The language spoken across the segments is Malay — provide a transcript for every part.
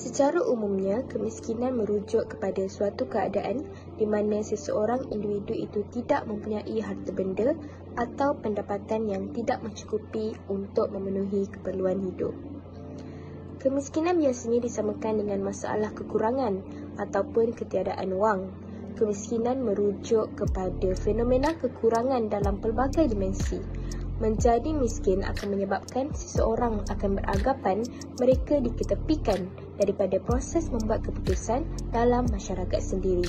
Secara umumnya, kemiskinan merujuk kepada suatu keadaan di mana seseorang individu itu tidak mempunyai harta benda atau pendapatan yang tidak mencukupi untuk memenuhi keperluan hidup. Kemiskinan biasanya disamakan dengan masalah kekurangan ataupun ketiadaan wang. Kemiskinan merujuk kepada fenomena kekurangan dalam pelbagai dimensi. Menjadi miskin akan menyebabkan seseorang akan beranggapan mereka diketepikan daripada proses membuat keputusan dalam masyarakat sendiri.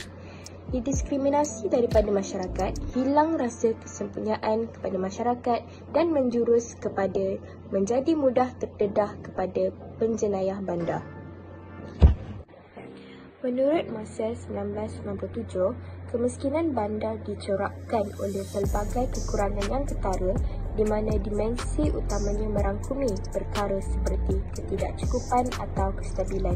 Didiskriminasi daripada masyarakat, hilang rasa kesempurnaan kepada masyarakat dan menjurus kepada menjadi mudah terdedah kepada penjenayah bandar. Menurut masa 1997, kemiskinan bandar dicorakkan oleh pelbagai kekurangan yang ketara di mana dimensi utamanya merangkumi perkara seperti ketidakcukupan atau kestabilan.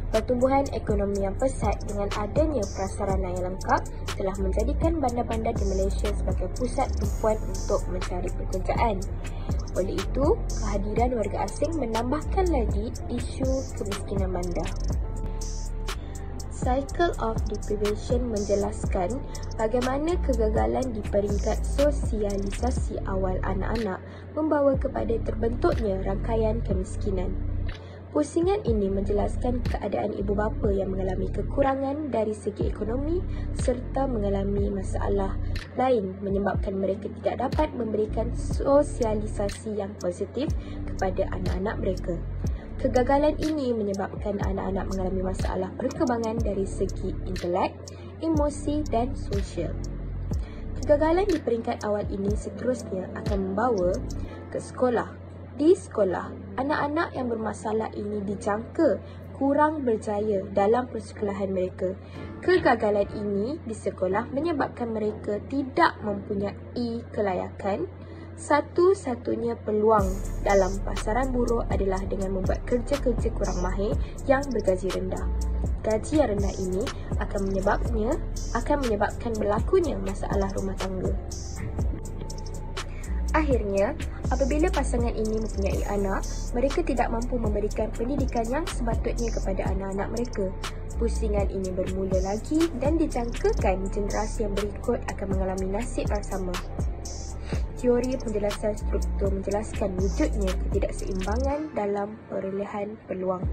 Pertumbuhan ekonomi yang pesat dengan adanya prasarana yang lengkap telah menjadikan bandar-bandar di Malaysia sebagai pusat tumpuan untuk mencari pekerjaan. Oleh itu, kehadiran warga asing menambahkan lagi isu kemiskinan bandar. Cycle of Deprivation menjelaskan bagaimana kegagalan di peringkat sosialisasi awal anak-anak membawa kepada terbentuknya rangkaian kemiskinan. Pusingan ini menjelaskan keadaan ibu bapa yang mengalami kekurangan dari segi ekonomi serta mengalami masalah lain menyebabkan mereka tidak dapat memberikan sosialisasi yang positif kepada anak-anak mereka. Kegagalan ini menyebabkan anak-anak mengalami masalah perkembangan dari segi intelek, emosi dan sosial. Kegagalan di peringkat awal ini seterusnya akan membawa ke sekolah. Di sekolah, anak-anak yang bermasalah ini dijangka kurang berjaya dalam persekolahan mereka. Kegagalan ini di sekolah menyebabkan mereka tidak mempunyai kelayakan. Satu-satunya peluang dalam pasaran buruh adalah dengan membuat kerja-kerja kurang mahir yang bergaji rendah. Gaji yang rendah ini akan menyebabkan berlakunya masalah rumah tangga. Akhirnya, apabila pasangan ini mempunyai anak, mereka tidak mampu memberikan pendidikan yang sepatutnya kepada anak-anak mereka. Pusingan ini bermula lagi dan dijangkakan generasi yang berikut akan mengalami nasib yang sama. Teori penjelasan struktur menjelaskan wujudnya ketidakseimbangan dalam perolehan peluang.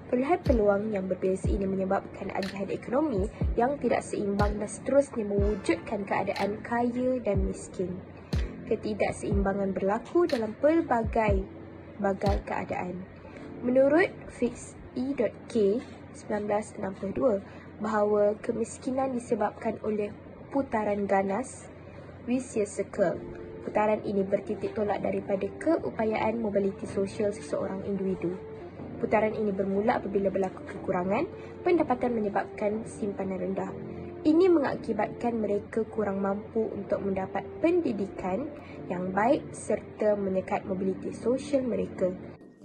Perolehan peluang yang berbeza ini menyebabkan agihan ekonomi yang tidak seimbang dan seterusnya mewujudkan keadaan kaya dan miskin. Ketidakseimbangan berlaku dalam pelbagai keadaan. Menurut Fix E.K. 1962, bahawa kemiskinan disebabkan oleh putaran ganas, vicious circle. Putaran ini bertitik tolak daripada keupayaan mobiliti sosial seseorang individu. Putaran ini bermula apabila berlaku kekurangan, pendapatan menyebabkan simpanan rendah. Ini mengakibatkan mereka kurang mampu untuk mendapat pendidikan yang baik serta menyekat mobiliti sosial mereka.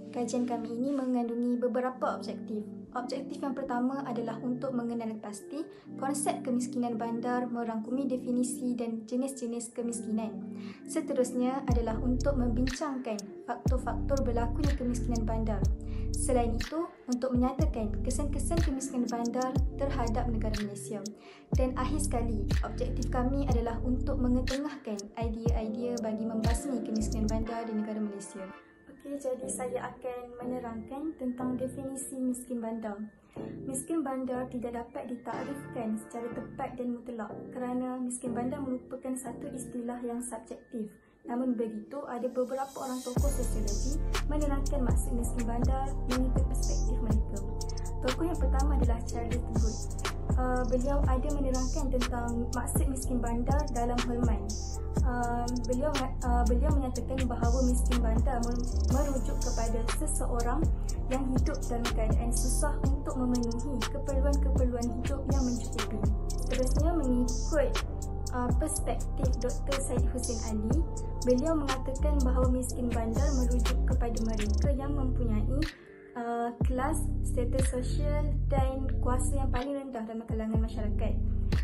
Kajian kami ini mengandungi beberapa objektif. Objektif yang pertama adalah untuk mengenali pasti konsep kemiskinan bandar, merangkumi definisi dan jenis-jenis kemiskinan. Seterusnya adalah untuk membincangkan faktor-faktor berlakunya kemiskinan bandar. Selain itu, untuk menyatakan kesan-kesan kemiskinan bandar terhadap negara Malaysia. Dan akhir sekali, objektif kami adalah untuk mengetengahkan idea-idea bagi membasmi kemiskinan bandar di negara Malaysia. Okey, jadi saya akan menerangkan tentang definisi miskin bandar. Miskin bandar tidak dapat ditakrifkan secara tepat dan mutlak kerana miskin bandar merupakan satu istilah yang subjektif. Namun begitu, ada beberapa orang tokoh sosiologi menerangkan maksud miskin bandar mengikut perspektif mereka. Tokoh yang pertama adalah Charles Good. Beliau ada menerangkan tentang maksud miskin bandar dalam Herman. Beliau menyatakan bahawa miskin bandar merujuk kepada seseorang yang hidup dalam keadaan susah untuk memenuhi keperluan-keperluan hidup yang mencukupi. Seterusnya, mengikut perspektif Dr. Syed Hussein Ali, beliau mengatakan bahawa miskin bandar merujuk kepada mereka yang mempunyai kelas, status sosial dan kuasa yang paling rendah dalam kalangan masyarakat.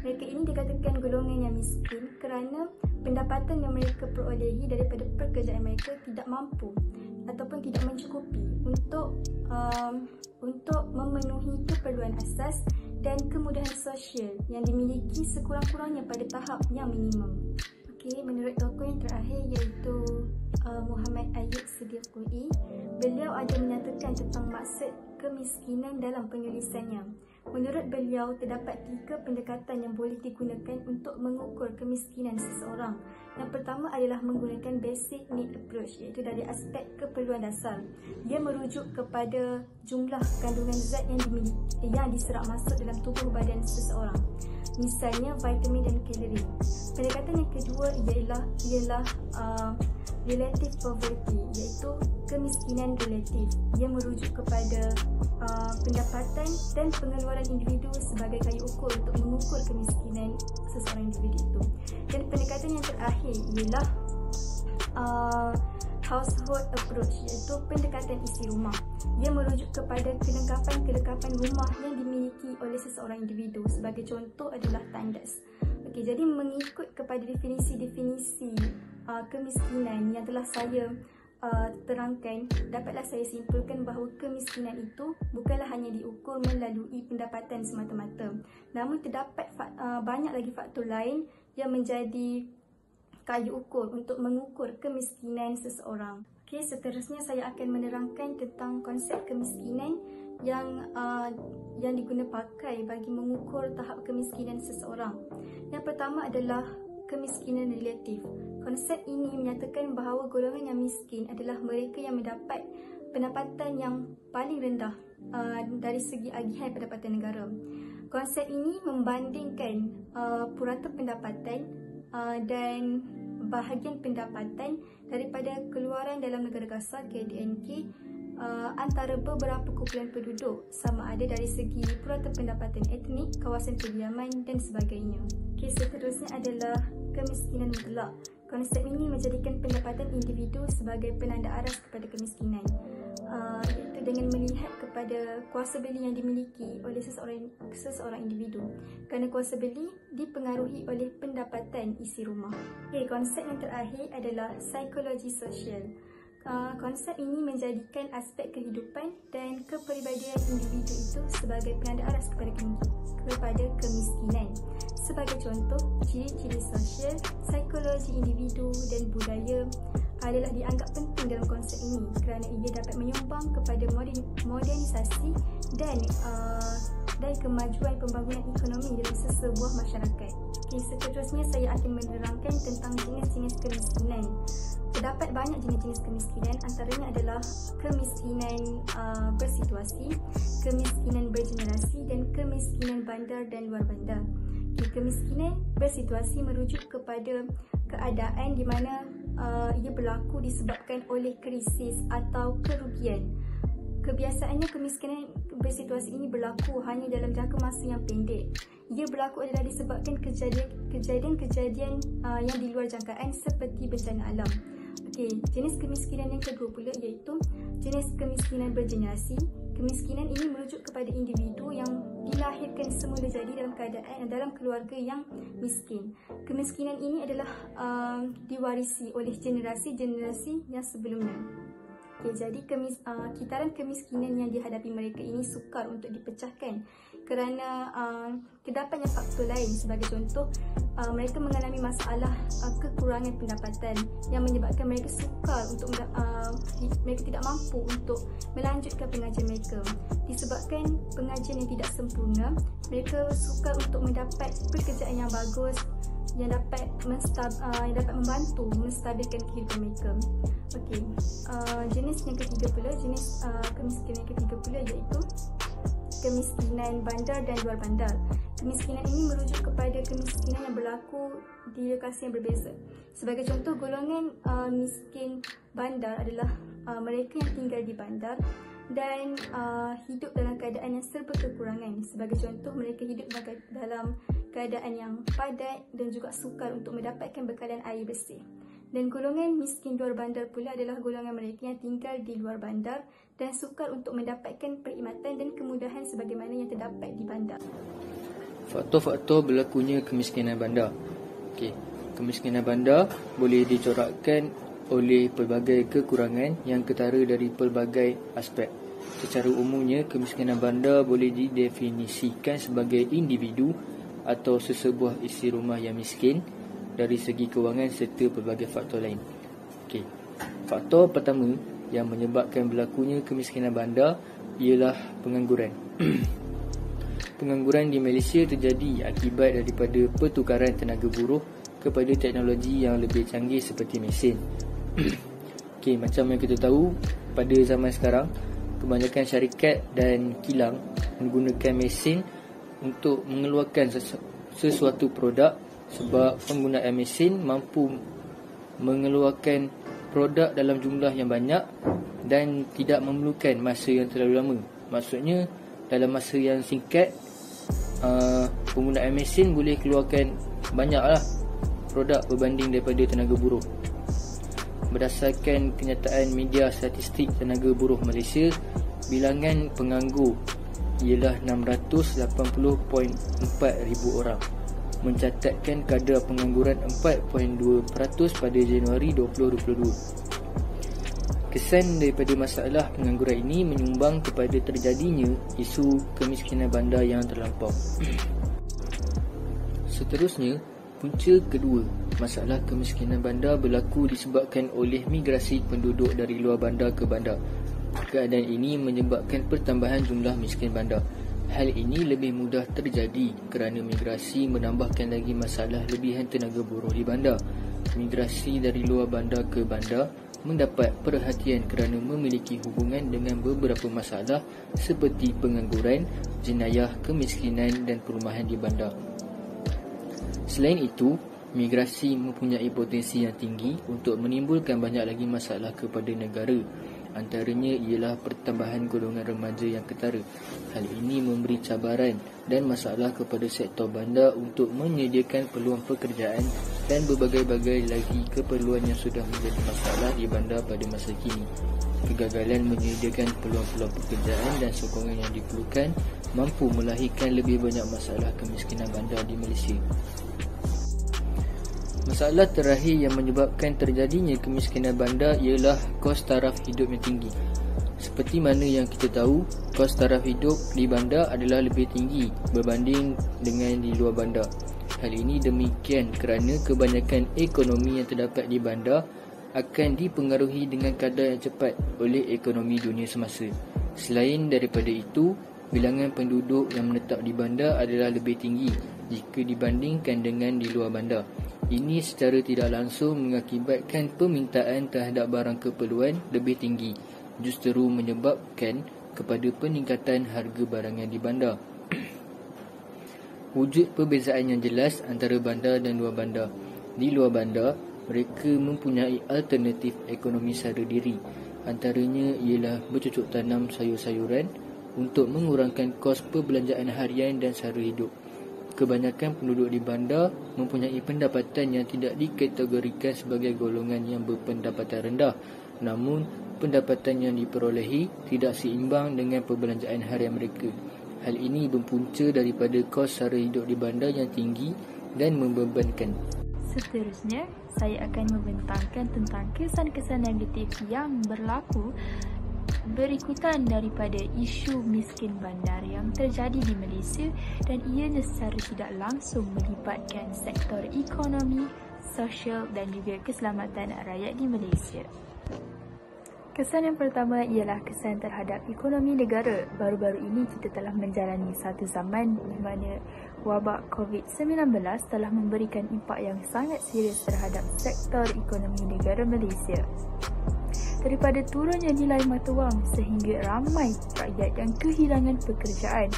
Mereka ini dikatakan golongan yang miskin kerana pendapatan yang mereka perolehi daripada pekerjaan mereka tidak mampu ataupun tidak mencukupi untuk memenuhi keperluan asas dan kemudahan sosial yang dimiliki sekurang-kurangnya pada tahap yang minimum. Okey, menurut tokoh yang terakhir iaitu Muhammad Ayyub Siddiqui, beliau ada menyatakan tentang maksud kemiskinan dalam penulisannya. Menurut beliau, terdapat 3 pendekatan yang boleh digunakan untuk mengukur kemiskinan seseorang. Yang pertama adalah menggunakan basic need approach, iaitu dari aspek keperluan dasar. Dia merujuk kepada jumlah kandungan zat yang diserap masuk dalam tubuh badan seseorang, misalnya vitamin dan kalori. Pendekatan yang kedua ialah relative poverty, iaitu kemiskinan relatif. Ia merujuk kepada pendapatan dan pengeluaran individu sebagai kayu ukur untuk mengukur kemiskinan seseorang individu itu. Dan pendekatan yang terakhir ialah household approach, iaitu pendekatan isi rumah. Ia merujuk kepada kelengkapan rumah yang dimiliki oleh seseorang individu. Sebagai contoh adalah tandas. Okey, jadi mengikut kepada definisi-definisi kemiskinan yang telah saya terangkan, dapatlah saya simpulkan bahawa kemiskinan itu bukanlah hanya diukur melalui pendapatan semata-mata, namun terdapat banyak lagi faktor lain yang menjadi kayu ukur untuk mengukur kemiskinan seseorang. Okey, seterusnya saya akan menerangkan tentang konsep kemiskinan yang diguna pakai bagi mengukur tahap kemiskinan seseorang. Yang pertama adalah kemiskinan relatif. Konsep ini menyatakan bahawa golongan yang miskin adalah mereka yang mendapat pendapatan yang paling rendah dari segi agihan pendapatan negara. Konsep ini membandingkan purata pendapatan dan bahagian pendapatan daripada keluaran dalam negara kasar KDNK antara beberapa kumpulan penduduk, sama ada dari segi purata pendapatan etnik, kawasan kediaman dan sebagainya. Okey, seterusnya adalah kemiskinan mutlak. Konsep ini menjadikan pendapatan individu sebagai penanda aras kepada kemiskinan, iaitu dengan melihat kepada kuasa beli yang dimiliki oleh seseorang individu, kerana kuasa beli dipengaruhi oleh pendapatan isi rumah. Okay, konsep yang terakhir adalah psikologi sosial. Konsep ini menjadikan aspek kehidupan dan kepribadian individu itu sebagai penanda aras kepada kemiskinan. Sebagai contoh, ciri-ciri sosial, psikologi individu dan budaya adalah dianggap penting dalam konsep ini kerana ia dapat menyumbang kepada modernisasi dan kemajuan pembangunan ekonomi dalam sesebuah masyarakat. Okay, seterusnya saya akan menerangkan tentang jenis-jenis kemiskinan. Terdapat banyak jenis-jenis kemiskinan, antaranya adalah kemiskinan bersituasi, kemiskinan bergenerasi dan kemiskinan bandar dan luar bandar. Kemiskinan bersituasi merujuk kepada keadaan di mana ia berlaku disebabkan oleh krisis atau kerugian. Kebiasaannya kemiskinan bersituasi ini berlaku hanya dalam jangka masa yang pendek. Ia berlaku adalah disebabkan kejadian-kejadian yang di luar jangkaan seperti bencana alam. Okey, jenis kemiskinan yang kedua pula iaitu jenis kemiskinan bergenerasi. Kemiskinan ini merujuk kepada individu yang dilahirkan semula jadi dalam keluarga yang miskin. Kemiskinan ini adalah diwarisi oleh generasi-generasi yang sebelumnya. Okay, jadi kitaran kemiskinan yang dihadapi mereka ini sukar untuk dipecahkan kerana terdapatnya faktor lain. Sebagai contoh, mereka mengalami masalah kekurangan pendapatan yang menyebabkan mereka sukar untuk mereka tidak mampu untuk melanjutkan pengajian mereka. Disebabkan pengajian yang tidak sempurna, mereka sukar untuk mendapat pekerjaan yang bagus yang dapat membantu menstabilkan kehidupan mereka. Okey, jenis yang ketiga pula, jenis kemiskinan yang ketiga pula iaitu kemiskinan bandar dan luar bandar. Kemiskinan ini merujuk kepada kemiskinan yang berlaku di lokasi yang berbeza. Sebagai contoh, golongan miskin bandar adalah mereka yang tinggal di bandar dan hidup dalam keadaan yang serba kekurangan. Sebagai contoh, mereka hidup dalam keadaan yang padat dan juga sukar untuk mendapatkan bekalan air bersih. Dan golongan miskin luar bandar pula adalah golongan mereka yang tinggal di luar bandar dan sukar untuk mendapatkan perkhidmatan dan kemudahan sebagaimana yang terdapat di bandar. Faktor-faktor berlakunya kemiskinan bandar. Okey, kemiskinan bandar boleh dicorakkan oleh pelbagai kekurangan yang ketara dari pelbagai aspek. Secara umumnya, kemiskinan bandar boleh didefinisikan sebagai individu atau sesebuah isi rumah yang miskin dari segi kewangan serta pelbagai faktor lain. Okey. Faktor pertama yang menyebabkan berlakunya kemiskinan bandar ialah pengangguran. Pengangguran di Malaysia terjadi akibat daripada pertukaran tenaga buruh kepada teknologi yang lebih canggih seperti mesin. Okey, macam yang kita tahu, pada zaman sekarang kebanyakan syarikat dan kilang menggunakan mesin untuk mengeluarkan sesuatu produk, sebab penggunaan mesin mampu mengeluarkan produk dalam jumlah yang banyak dan tidak memerlukan masa yang terlalu lama. Maksudnya dalam masa yang singkat, penggunaan mesin boleh keluarkan banyaklah produk berbanding daripada tenaga buruh. Berdasarkan kenyataan media statistik tenaga buruh Malaysia, bilangan penganggur ialah 680.4 ribu orang, mencatatkan kadar pengangguran 4.2% pada Januari 2022. Kesan daripada masalah pengangguran ini menyumbang kepada terjadinya isu kemiskinan bandar yang terlampau. Seterusnya, punca kedua, masalah kemiskinan bandar berlaku disebabkan oleh migrasi penduduk dari luar bandar ke bandar. Keadaan ini menyebabkan pertambahan jumlah miskin bandar. Hal ini lebih mudah terjadi kerana migrasi menambahkan lagi masalah lebihan tenaga buruh di bandar. Migrasi dari luar bandar ke bandar mendapat perhatian kerana memiliki hubungan dengan beberapa masalah seperti pengangguran, jenayah, kemiskinan dan perumahan di bandar. Selain itu, migrasi mempunyai potensi yang tinggi untuk menimbulkan banyak lagi masalah kepada negara. Antaranya ialah pertambahan golongan remaja yang ketara. Hal ini memberi cabaran dan masalah kepada sektor bandar untuk menyediakan peluang pekerjaan dan berbagai-bagai lagi keperluan yang sudah menjadi masalah di bandar pada masa kini. Kegagalan menyediakan peluang-peluang pekerjaan dan sokongan yang diperlukan mampu melahirkan lebih banyak masalah kemiskinan bandar di Malaysia. Masalah terakhir yang menyebabkan terjadinya kemiskinan bandar ialah kos taraf hidup yang tinggi. Seperti mana yang kita tahu, kos taraf hidup di bandar adalah lebih tinggi berbanding dengan di luar bandar. Hal ini demikian kerana kebanyakan ekonomi yang terdapat di bandar akan dipengaruhi dengan kadar yang cepat oleh ekonomi dunia semasa. Selain daripada itu, bilangan penduduk yang menetap di bandar adalah lebih tinggi jika dibandingkan dengan di luar bandar. Ini secara tidak langsung mengakibatkan permintaan terhadap barang keperluan lebih tinggi, justeru menyebabkan kepada peningkatan harga barangan di bandar. Wujud perbezaan yang jelas antara bandar dan luar bandar. Di luar bandar, mereka mempunyai alternatif ekonomi sara diri. Antaranya ialah bercocok tanam sayur-sayuran untuk mengurangkan kos perbelanjaan harian dan sara hidup. Kebanyakan penduduk di bandar mempunyai pendapatan yang tidak dikategorikan sebagai golongan yang berpendapatan rendah, namun pendapatan yang diperolehi tidak seimbang dengan perbelanjaan harian mereka. Hal ini berpunca daripada kos sara hidup di bandar yang tinggi dan membebankan. Seterusnya, saya akan membentangkan tentang kesan-kesan negatif yang berlaku berikutan daripada isu miskin bandar yang terjadi di Malaysia dan ianya secara tidak langsung melibatkan sektor ekonomi, sosial dan juga keselamatan rakyat di Malaysia. Kesan yang pertama ialah kesan terhadap ekonomi negara. Baru-baru ini kita telah menjalani satu zaman di mana wabak COVID-19 telah memberikan impak yang sangat serius terhadap sektor ekonomi negara Malaysia. Daripada turunnya nilai mata wang sehingga ramai rakyat yang kehilangan pekerjaan.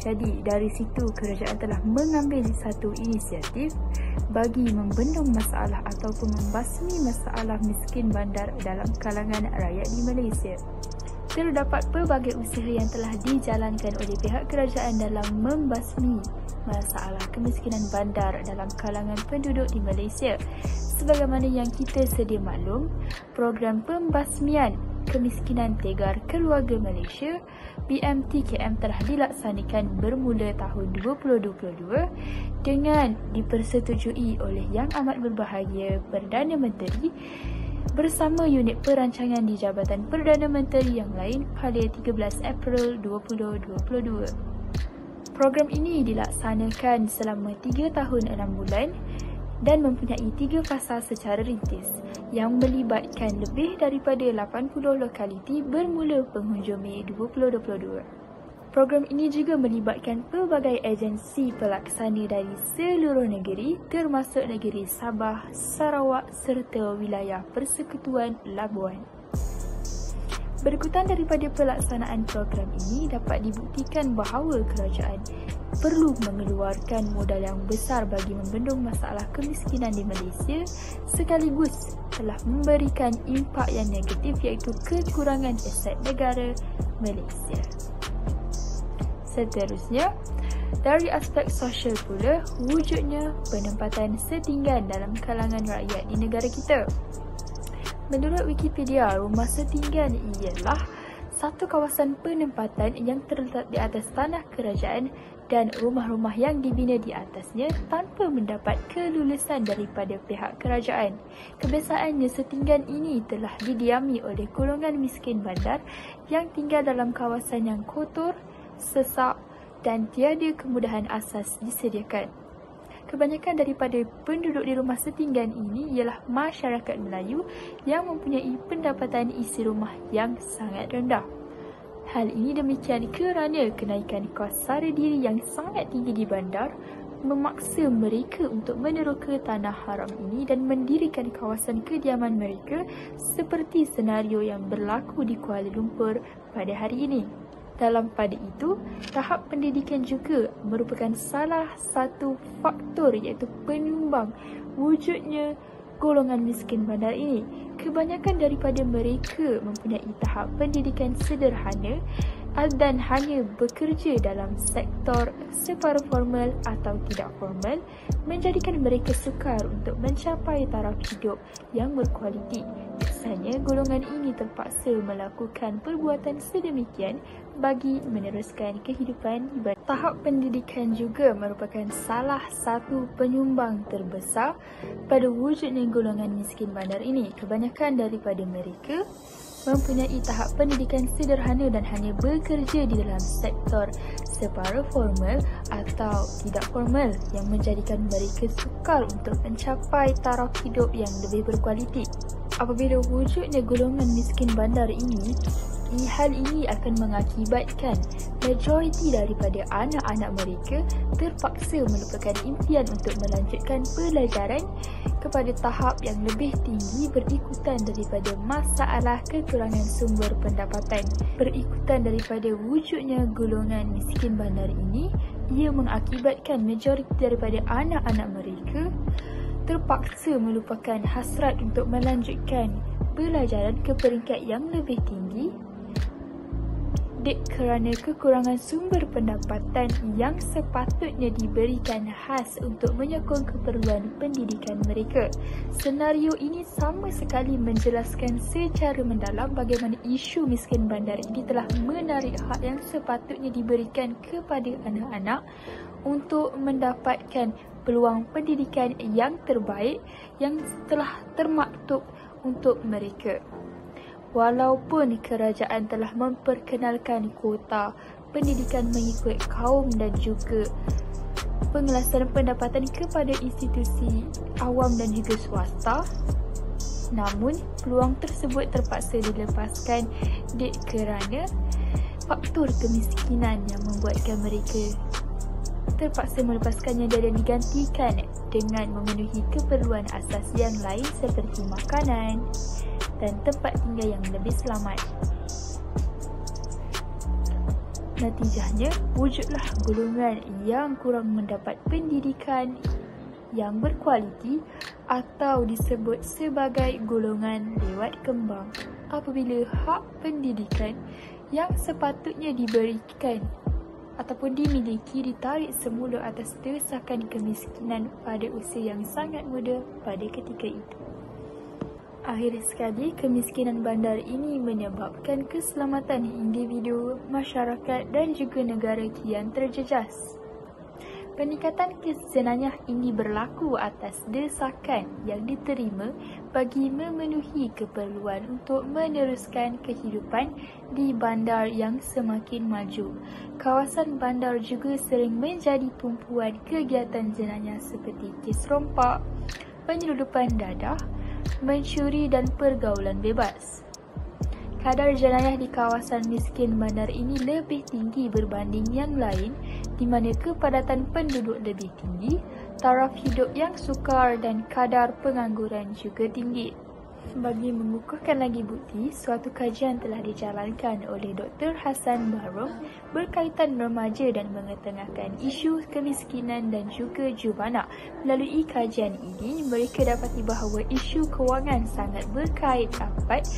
Jadi dari situ kerajaan telah mengambil satu inisiatif bagi membendung masalah ataupun membasmi masalah miskin bandar dalam kalangan rakyat di Malaysia. Terdapat pelbagai usaha yang telah dijalankan oleh pihak kerajaan dalam membasmi masalah kemiskinan bandar dalam kalangan penduduk di Malaysia. Sebagaimana yang kita sedia maklum, program pembasmian kemiskinan tegar keluarga Malaysia BMTKM telah dilaksanakan bermula tahun 2022 dengan dipersetujui oleh Yang Amat Berbahagia Perdana Menteri bersama unit perancangan di Jabatan Perdana Menteri yang lain pada 13 April 2022. Program ini dilaksanakan selama 3 tahun 6 bulan dan mempunyai 3 fasa secara rintis yang melibatkan lebih daripada 80 lokaliti bermula penghujung Mei 2022. Program ini juga melibatkan pelbagai agensi pelaksana dari seluruh negeri termasuk negeri Sabah, Sarawak serta wilayah Persekutuan Labuan. Berikutan daripada pelaksanaan program ini dapat dibuktikan bahawa kerajaan perlu mengeluarkan modal yang besar bagi membendung masalah kemiskinan di Malaysia sekaligus telah memberikan impak yang negatif iaitu kekurangan aset negara Malaysia. Seterusnya, dari aspek sosial pula, wujudnya penempatan setinggan dalam kalangan rakyat di negara kita. Menurut Wikipedia, rumah setinggan ialah satu kawasan penempatan yang terletak di atas tanah kerajaan dan rumah-rumah yang dibina di atasnya tanpa mendapat kelulusan daripada pihak kerajaan. Kebiasaannya setinggan ini telah didiami oleh golongan miskin bandar yang tinggal dalam kawasan yang kotor, sesak dan tiada kemudahan asas disediakan. Kebanyakan daripada penduduk di rumah setinggan ini ialah masyarakat Melayu yang mempunyai pendapatan isi rumah yang sangat rendah. Hal ini demikian kerana kenaikan kos sara diri yang sangat tinggi di bandar memaksa mereka untuk meneroka tanah haram ini dan mendirikan kawasan kediaman mereka seperti senario yang berlaku di Kuala Lumpur pada hari ini. Dalam pada itu, tahap pendidikan juga merupakan salah satu faktor iaitu penyumbang wujudnya golongan miskin bandar ini. Kebanyakan daripada mereka mempunyai tahap pendidikan sederhana dan hanya bekerja dalam sektor separuh formal atau tidak formal, menjadikan mereka sukar untuk mencapai taraf hidup yang berkualiti. Biasanya, golongan ini terpaksa melakukan perbuatan sedemikian bagi meneruskan kehidupan di bandar. Tahap pendidikan juga merupakan salah satu penyumbang terbesar pada wujudnya golongan miskin bandar ini. Kebanyakan daripada mereka mempunyai tahap pendidikan sederhana dan hanya bekerja di dalam sektor separuh formal atau tidak formal yang menjadikan mereka sukar untuk mencapai taraf hidup yang lebih berkualiti. Apabila wujudnya golongan miskin bandar ini, hal ini akan mengakibatkan majoriti daripada anak-anak mereka terpaksa melupakan impian untuk melanjutkan pelajaran kepada tahap yang lebih tinggi berikutan daripada masalah kekurangan sumber pendapatan. Berikutan daripada wujudnya golongan miskin bandar ini, ia mengakibatkan majoriti daripada anak-anak mereka terpaksa melupakan hasrat untuk melanjutkan pelajaran ke peringkat yang lebih tinggi kerana kekurangan sumber pendapatan yang sepatutnya diberikan khas untuk menyokong keperluan pendidikan mereka. Senario ini sama sekali menjelaskan secara mendalam bagaimana isu miskin bandar ini telah menarik hak yang sepatutnya diberikan kepada anak-anak untuk mendapatkan peluang pendidikan yang terbaik yang telah termaktub untuk mereka. Walaupun kerajaan telah memperkenalkan kuota pendidikan mengikut kaum dan juga pengelasan pendapatan kepada institusi awam dan juga swasta, namun peluang tersebut terpaksa dilepaskan kerana faktor kemiskinan yang membuatkan mereka terpaksa melepaskannya dan digantikan dengan memenuhi keperluan asas yang lain seperti makanan dan tempat tinggal yang lebih selamat. Natijahnya, wujudlah golongan yang kurang mendapat pendidikan yang berkualiti atau disebut sebagai golongan lewat kembang apabila hak pendidikan yang sepatutnya diberikan ataupun dimiliki ditarik semula atas desakan kemiskinan pada usia yang sangat muda pada ketika itu. Akhir sekali, kemiskinan bandar ini menyebabkan keselamatan individu, masyarakat dan juga negara kian terjejas. Peningkatan kes jenayah ini berlaku atas desakan yang diterima bagi memenuhi keperluan untuk meneruskan kehidupan di bandar yang semakin maju. Kawasan bandar juga sering menjadi tumpuan kegiatan jenayah seperti kes rompak, penyeludupan dadah, mencuri dan pergaulan bebas. Kadar jenayah di kawasan miskin bandar ini lebih tinggi berbanding yang lain di mana kepadatan penduduk lebih tinggi, taraf hidup yang sukar dan kadar pengangguran juga tinggi. Bagi mengukuhkan lagi bukti, suatu kajian telah dijalankan oleh Dr. Hassan Barong berkaitan remaja dan mengetengahkan isu kemiskinan dan juga jubana. Melalui kajian ini, mereka dapati bahawa isu kewangan sangat berkait rapat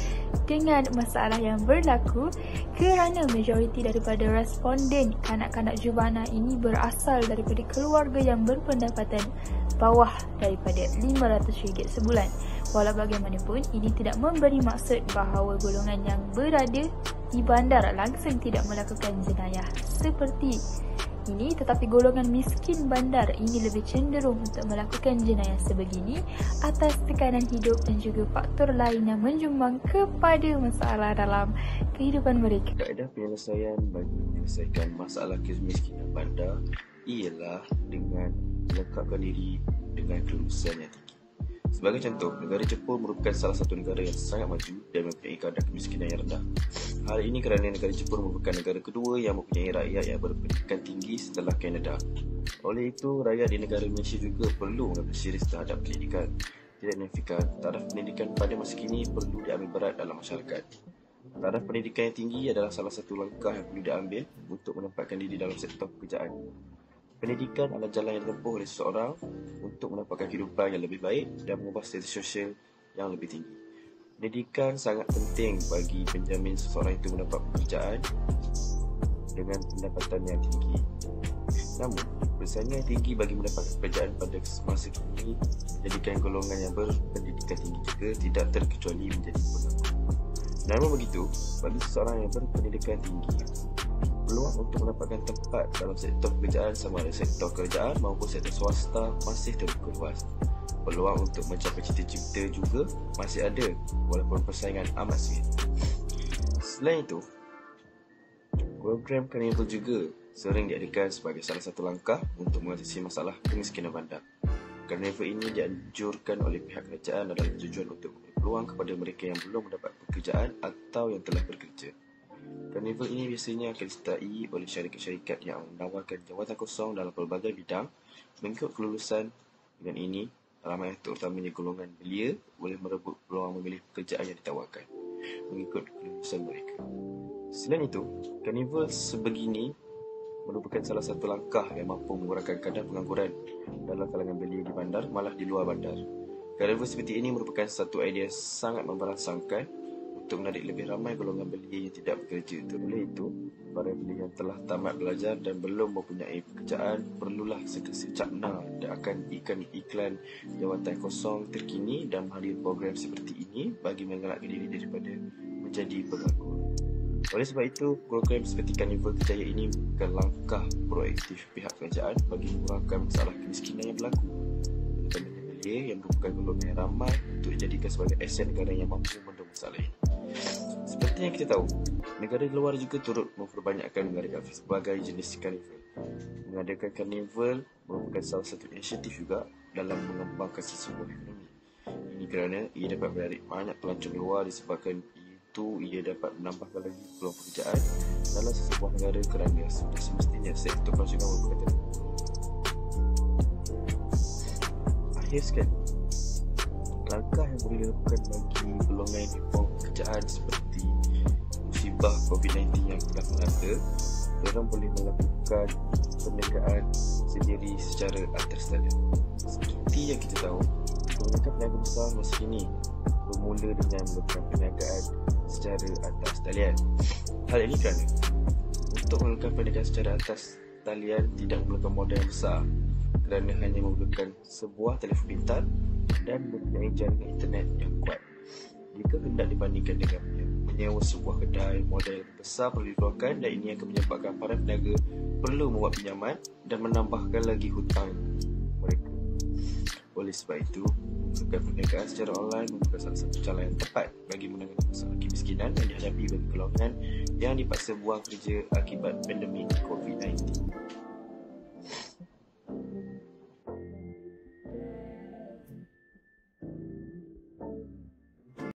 dengan masalah yang berlaku kerana majoriti daripada responden kanak-kanak jubana ini berasal daripada keluarga yang berpendapatan bawah daripada RM500 sebulan. Walau bagaimanapun, ini tidak memberi maksud bahawa golongan yang berada di bandar langsung tidak melakukan jenayah seperti ini, tetapi golongan miskin bandar ini lebih cenderung untuk melakukan jenayah sebegini atas tekanan hidup dan juga faktor lain yang menjumbang kepada masalah dalam kehidupan mereka. Kaedah penyelesaian bagi menyelesaikan masalah kemiskinan bandar ialah dengan melengkapkan diri dengan kelulusan yang tinggi. Sebagai contoh, negara Jepun merupakan salah satu negara yang sangat maju dan mempunyai kadar kemiskinan yang rendah. Hal ini kerana negara Jepun merupakan negara kedua yang mempunyai rakyat yang berpendidikan tinggi setelah Kanada. Oleh itu, rakyat di negara Malaysia juga perlu mengambil serius terhadap pendidikan. Tidak menafikan, taraf pendidikan pada masa kini perlu diambil berat dalam masyarakat. Taraf pendidikan yang tinggi adalah salah satu langkah yang perlu diambil untuk menempatkan diri dalam sektor pekerjaan. Pendidikan adalah jalan yang ditempuh oleh seseorang untuk mendapatkan kehidupan yang lebih baik dan mengubah status sosial yang lebih tinggi. Pendidikan sangat penting bagi penjamin seseorang itu mendapat pekerjaan dengan pendapatan yang tinggi. Namun, persaingan yang tinggi bagi mendapatkan pekerjaan pada masa kini menjadikan golongan yang berpendidikan tinggi juga tidak terkecuali menjadi penganggur. Namun begitu, bagi seseorang yang berpendidikan tinggi, peluang untuk mendapatkan tempat dalam sektor pekerjaan sama ada sektor kerajaan maupun sektor swasta masih terbuka luas. Peluang untuk mencapai cita-cita juga masih ada walaupun persaingan amat sengit. Selain itu, program Carnival juga sering diadakan sebagai salah satu langkah untuk mengatasi masalah kemiskinan bandar. Carnival ini dianjurkan oleh pihak kerajaan adalah tujuan untuk memberi peluang kepada mereka yang belum mendapat pekerjaan atau yang telah bekerja. Carnival ini biasanya akan disertai oleh syarikat-syarikat yang menawarkan jawatan kosong dalam pelbagai bidang mengikut kelulusan. Dengan ini, ramai terutamanya golongan belia boleh merebut peluang memilih pekerjaan yang ditawarkan mengikut kelulusan mereka. Selain itu, Carnival sebegini merupakan salah satu langkah yang mampu mengurangkan kadar pengangguran dalam kalangan belia di bandar malah di luar bandar. Carnival seperti ini merupakan satu idea sangat memberangsangkan untuk menarik lebih ramai golongan belia yang tidak bekerja. Oleh itu, para belia yang telah tamat belajar dan belum mempunyai pekerjaan perlulah segera capna dan akan iklan jawatan kosong terkini dan menghadiri program seperti ini bagi mengelakkan diri daripada menjadi penganggur. Oleh sebab itu, program seperti Carnival Kerjaya ini bukan langkah proaktif pihak kerajaan bagi mengurangkan masalah kemiskinan yang berlaku. Terutamanya belia yang merupakan golongan yang ramai untuk dijadikan sebagai aset negara yang mampu mendorong masalah ini. Seperti yang kita tahu, negara di luar juga turut memperbanyakkan mengadakan berbagai jenis karnival. Mengadakan karnival merupakan salah satu inisiatif juga dalam mengembangkan sesebuah ekonomi. Ini kerana ia dapat menarik banyak pelancong luar disebabkan itu ia dapat menambahkan lagi peluang pekerjaan dalam sesebuah negara kerana sudah semestinya sektor pelancongan merupakan terbuka. Akhir sekali, langkah yang boleh dilakukan bagi golongan yang dibuang pekerjaan seperti musibah COVID-19 yang telah melanda, mereka boleh melakukan perniagaan sendiri secara atas talian. Seperti yang kita tahu, kebanyakan peniaga besar masa kini bermula dengan melakukan perniagaan secara atas talian. Hal ini kerana untuk melakukan perniagaan secara atas talian tidak memerlukan modal yang besar kerana hanya memerlukan sebuah telefon pintar dan mempunyai jaringan internet yang kuat. Jika hendak dibandingkan dengan menyewa sebuah kedai modal besar perlu dikeluarkan, dan ini akan menyebabkan para peniaga perlu membuat pinjaman dan menambahkan lagi hutang mereka. Oleh sebab itu, melakukan perniagaan secara online merupakan salah satu cara yang tepat bagi menangani masalah kemiskinan yang dihadapi bagi golongan yang dipaksa buang kerja akibat pandemik COVID-19.